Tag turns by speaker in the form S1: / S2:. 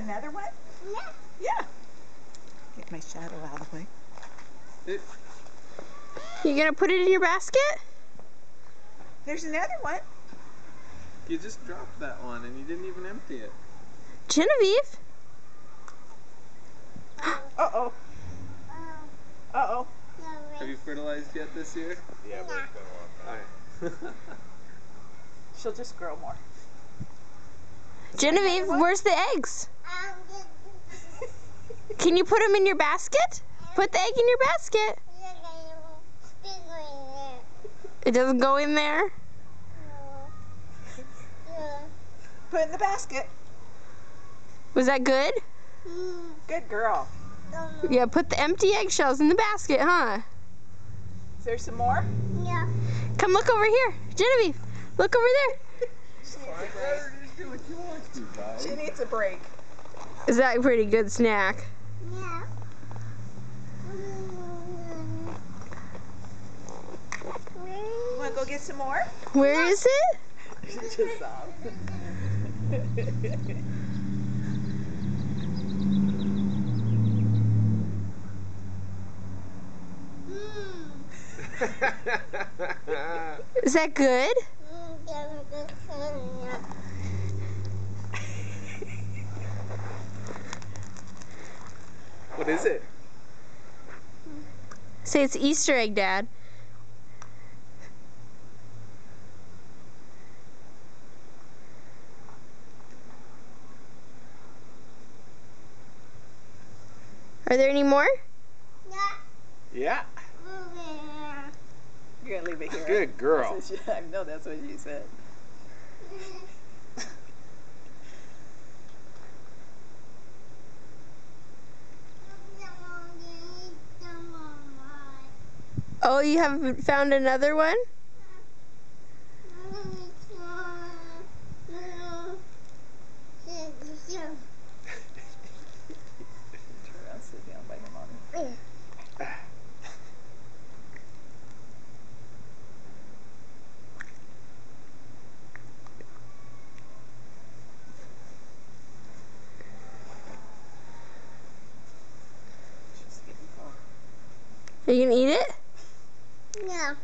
S1: another one?
S2: Yeah.
S1: Yeah. Get my shadow out of the way.
S3: You gonna put it in your basket?
S1: There's another one.
S4: You just dropped that one and you didn't even empty it.
S3: Genevieve?
S1: Uh-oh. Uh-oh.
S4: Have you fertilized yet this year?
S2: Yeah, but it's been a long time.
S4: Alright.
S1: She'll just grow more.
S3: Genevieve, where's the eggs? Can you put them in your basket? Put the egg in your basket. It doesn't go in there?
S1: Put it in the basket.
S3: Was that good?
S1: Good girl.
S3: Yeah, put the empty eggshells in the basket, huh?
S1: Is there some more?
S2: Yeah.
S3: Come look over here. Genevieve, look over there.
S1: She needs a break.
S3: Is that a pretty good snack?
S2: Yeah.
S1: You want to go get some more?
S3: Where is it?
S1: Just stop.
S3: Is that good?
S4: What is it?
S3: Say it's Easter egg, Dad. Are there any more?
S4: Yeah.
S1: You're going to leave it here.
S4: Good girl.
S1: I know that's what she said.
S3: Oh, you haven't found another one?
S1: Turn around, sit down by your mommy.
S3: Are you gonna eat it?
S2: No.